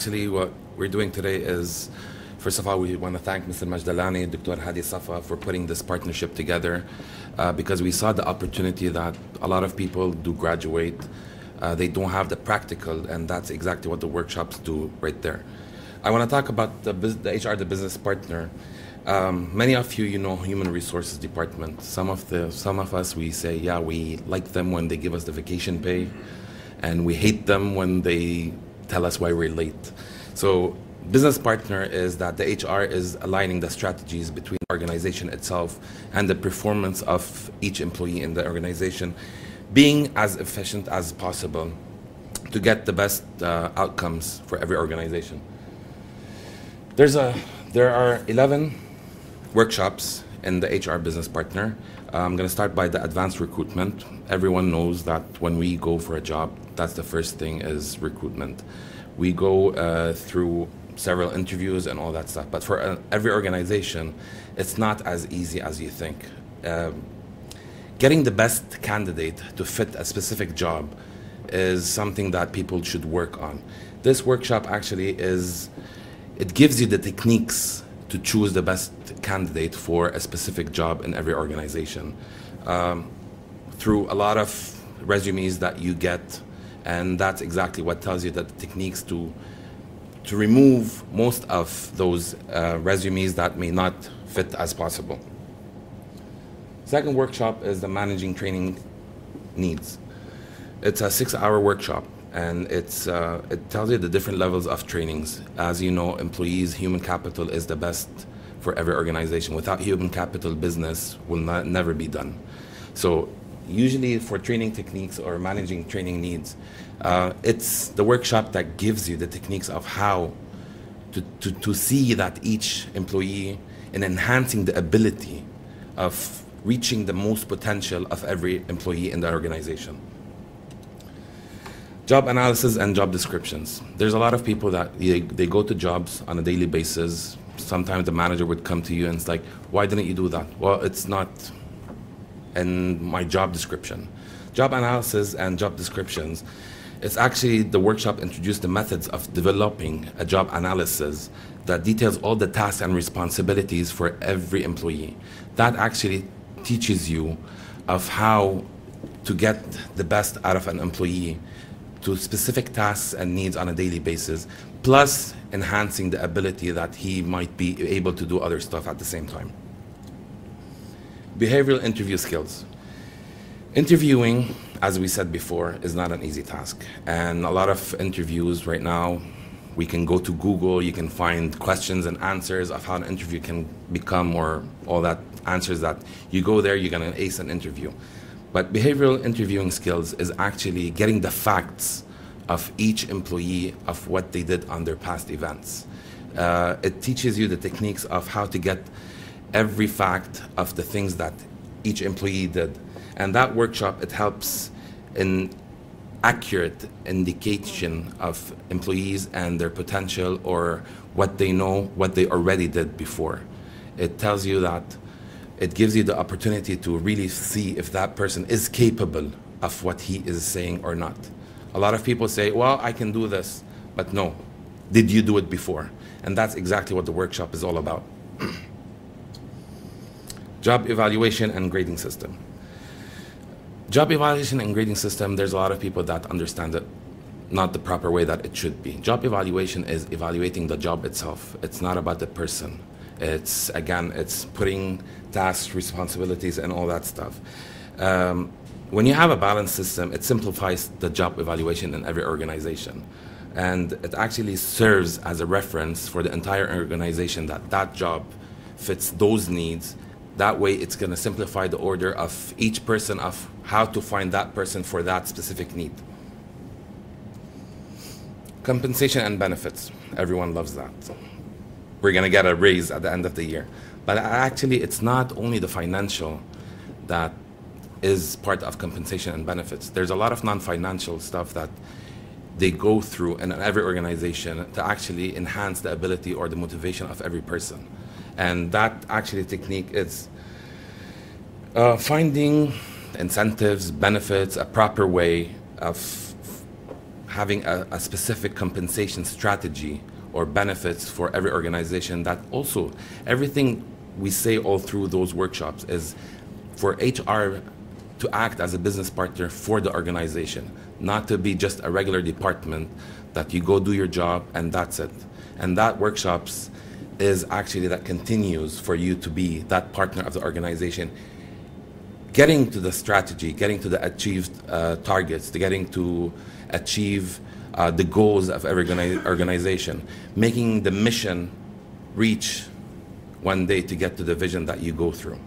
Actually, what we're doing today is, first of all, we want to thank Mr. Majdalani, Dr. Hadi Safa for putting this partnership together because we saw the opportunity that a lot of people do graduate. They don't have the practical, and that's exactly what the workshops do right there. I want to talk about the HR, the business partner. Many of you know human resources department. Some of us, we say, yeah, we like them when they give us the vacation pay, and we hate them when they tell us why we're late. So business partner is that the HR is aligning the strategies between the organization itself and the performance of each employee in the organization, being as efficient as possible to get the best outcomes for every organization. There are 11 workshops in the HR business partner. I'm going to start by the advanced recruitment. Everyone knows that when we go for a job, that's the first thing is recruitment. We go through several interviews and all that stuff. But for every organization, it's not as easy as you think. Getting the best candidate to fit a specific job is something that people should work on. This workshop actually it gives you the techniques to choose the best candidate for a specific job in every organization through a lot of resumes that you get, and that's exactly what tells you that the techniques to remove most of those resumes that may not fit as possible. Second workshop is the managing training needs. It's a 6-hour workshop, and it tells you the different levels of trainings. As you know, employees, human capital is the best for every organization. Without human capital, business will never be done. So usually for training techniques or managing training needs, it's the workshop that gives you the techniques of how to see that each employee in enhancing the ability of reaching the most potential of every employee in the organization. Job analysis and job descriptions. There's a lot of people that they go to jobs on a daily basis. Sometimes the manager would come to you and it's like, why didn't you do that? Well, it's not in my job description. Job analysis and job descriptions, it's actually the workshop introduced the methods of developing a job analysis that details all the tasks and responsibilities for every employee. That actually teaches you of how to get the best out of an employee to specific tasks and needs on a daily basis, plus enhancing the ability that he might be able to do other stuff at the same time. Behavioral interview skills. Interviewing, as we said before, is not an easy task. And a lot of interviews right now, we can go to Google, you can find questions and answers of how an interview can become, or all that answers that you go there, you're gonna ace an interview. But behavioral interviewing skills is actually getting the facts of each employee of what they did on their past events. It teaches you the techniques of how to get every fact of the things that each employee did. And that workshop, it helps in accurate indication of employees and their potential, or what they know, what they already did before. It tells you that it gives you the opportunity to really see if that person is capable of what he is saying or not. A lot of people say, well, I can do this, but no. Did you do it before? And that's exactly what the workshop is all about. Job evaluation and grading system. Job evaluation and grading system, there's a lot of people that understand it not the proper way that it should be. Job evaluation is evaluating the job itself. It's not about the person. It's putting tasks, responsibilities, and all that stuff. When you have a balanced system, it simplifies the job evaluation in every organization. And it actually serves as a reference for the entire organization that that job fits those needs. That way, it's going to simplify the order of each person of how to find that person for that specific need. Compensation and benefits. Everyone loves that. We're going to get a raise at the end of the year. But actually, it's not only the financial that is part of compensation and benefits. There's a lot of non-financial stuff that they go through in every organization to actually enhance the ability or the motivation of every person. And that actually technique is finding incentives, benefits, a proper way of having a specific compensation strategy or benefits for every organization. That also, everything we say all through those workshops is for HR to act as a business partner for the organization, not to be just a regular department that you go do your job and that's it. And that workshops is actually that continues for you to be that partner of the organization, getting to the strategy, getting to the achieved targets, to getting to achieve the goals of every organization, making the mission reach one day to get to the vision that you go through.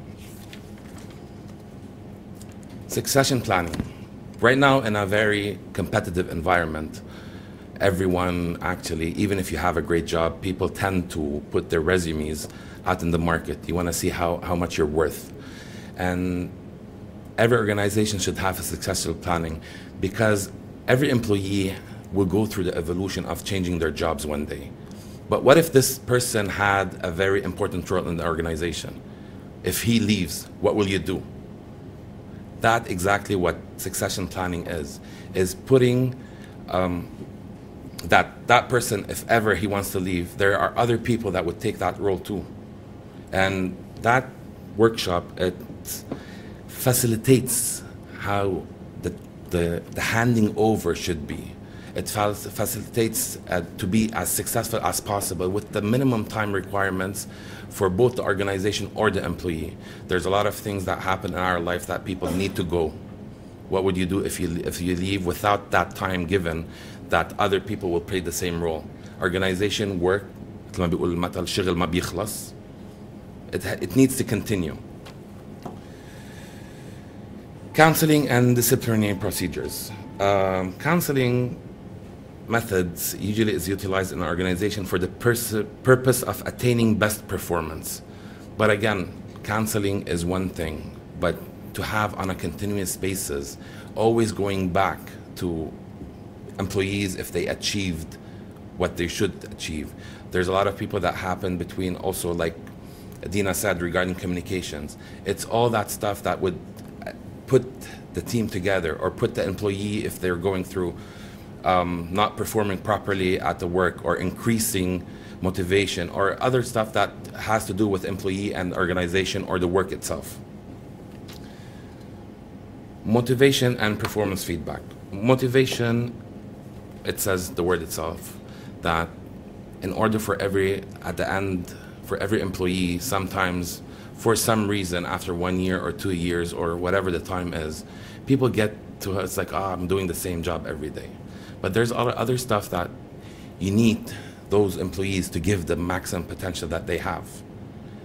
Succession planning. Right now, in a very competitive environment, everyone actually, even if you have a great job, people tend to put their resumes out in the market. You want to see how much you're worth. And every organization should have a succession planning, because every employee will go through the evolution of changing their jobs one day. But what if this person had a very important role in the organization? If he leaves, what will you do? That's exactly what succession planning is putting that person, if ever he wants to leave, there are other people that would take that role too. And that workshop, it facilitates how the handing over should be. It facilitates to be as successful as possible with the minimum time requirements for both the organization or the employee. There's a lot of things that happen in our life that people need to go. What would you do if you leave without that time given that other people will play the same role? Organization work, it needs to continue. Counseling and disciplinary procedures. Counseling methods usually is utilized in an organization for the purpose of attaining best performance. But again, counseling is one thing, but to have on a continuous basis, always going back to employees if they achieved what they should achieve. There's a lot of people that happen between also, like Dina said regarding communications. It's all that stuff that would put the team together, or put the employee, if they're going through not performing properly at the work, or increasing motivation, or other stuff that has to do with employee and organization or the work itself. Motivation and performance feedback. Motivation, it says the word itself, that in order for every employee, sometimes for some reason, after 1 year or 2 years or whatever the time is, people get to us like, I'm doing the same job every day. But there's other stuff that you need those employees to give the maximum potential that they have.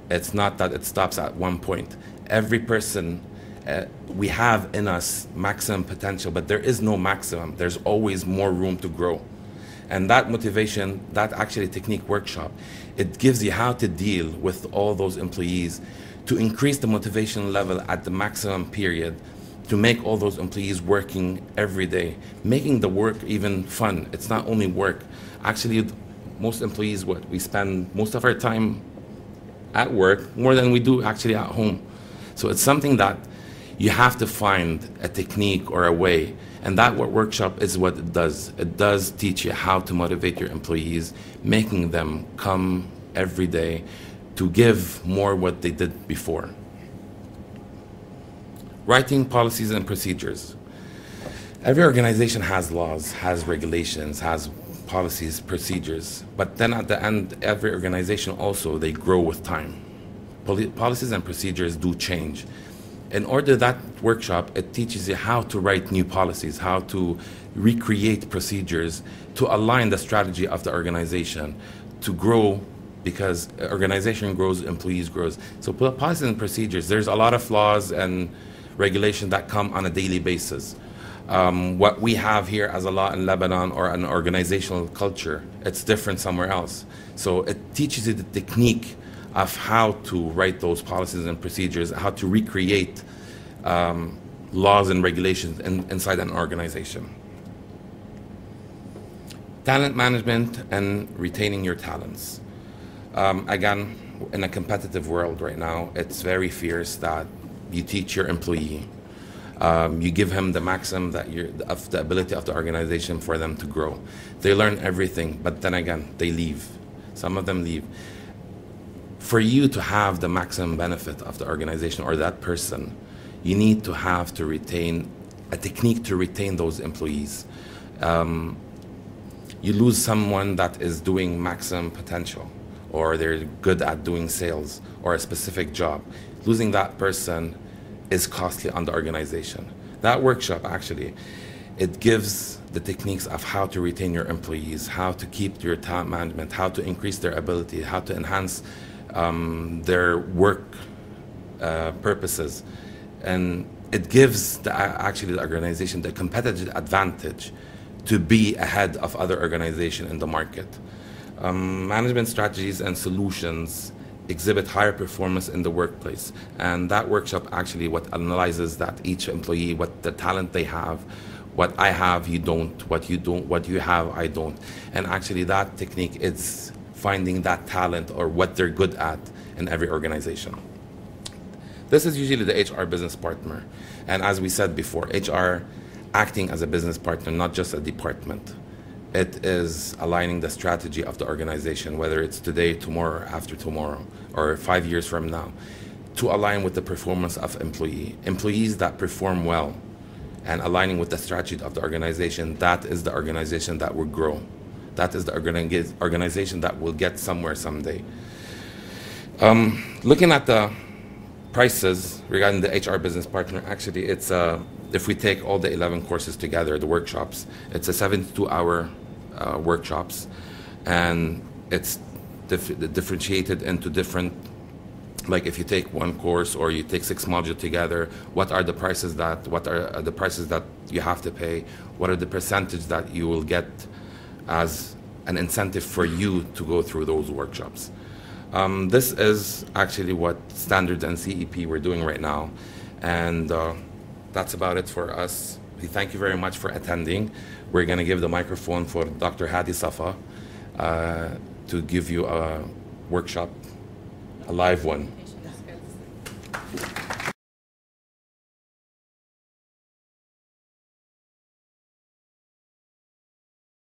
It's not that it stops at one point. Every person, we have in us maximum potential, but there is no maximum. There's always more room to grow. And that motivation, that actually technique workshop, it gives you how to deal with all those employees to increase the motivation level at the maximum period, to make all those employees working every day, making the work even fun. It's not only work. Actually, most employees, we spend most of our time at work more than we do actually at home. So it's something that you have to find a technique or a way. And that workshop is what it does. It does teach you how to motivate your employees, making them come every day to give more what they did before. Writing policies and procedures. Every organization has laws, has regulations, has policies, procedures. But then at the end, every organization also, they grow with time. Policies and procedures do change. In order, that workshop, it teaches you how to write new policies, how to recreate procedures to align the strategy of the organization to grow, because organization grows, employees grows. So policies and procedures, there's a lot of laws and regulations that come on a daily basis. What we have here as a law in Lebanon or an organizational culture, it's different somewhere else. So it teaches you the technique of how to write those policies and procedures, how to recreate laws and regulations inside an organization. Talent management and retaining your talents. Again, in a competitive world right now, it's very fierce that you teach your employee You give him the maximum of the ability of the organization for them to grow. They learn everything, but then again, they leave. Some of them leave. For you to have the maximum benefit of the organization or that person, you need to have to retain a technique to retain those employees. You lose someone that is doing maximum potential, or they're good at doing sales or a specific job. Losing that person is costly on the organization. That workshop actually, it gives the techniques of how to retain your employees, how to keep your talent management, how to increase their ability, how to enhance their work purposes. And it gives actually the organization the competitive advantage to be ahead of other organizations in the market. Management strategies and solutions exhibit higher performance in the workplace. And that workshop actually what analyzes that each employee, what the talent they have, what I have, you don't, what you have, I don't. And actually that technique is finding that talent or what they're good at in every organization. This is usually the HR business partner. And as we said before, HR acting as a business partner, not just a department. It is aligning the strategy of the organization, whether it's today, tomorrow, or after tomorrow, or 5 years from now, to align with the performance of employees that perform well, and aligning with the strategy of the organization. That is the organization that will grow. That is the organization that will get somewhere someday. Looking at the prices regarding the HR business partner, actually it's if we take all the 11 courses together, the workshops, it's a 72-hour workshops, and it's differentiated into different, like if you take one course or you take 6 modules together, what are the prices that you have to pay? What are the percentage that you will get as an incentive for you to go through those workshops? This is actually what Standards and CEP we're doing right now, and that's about it for us. We thank you very much for attending. We're going to give the microphone for Dr. Hadi Safa to give you a workshop, a live one.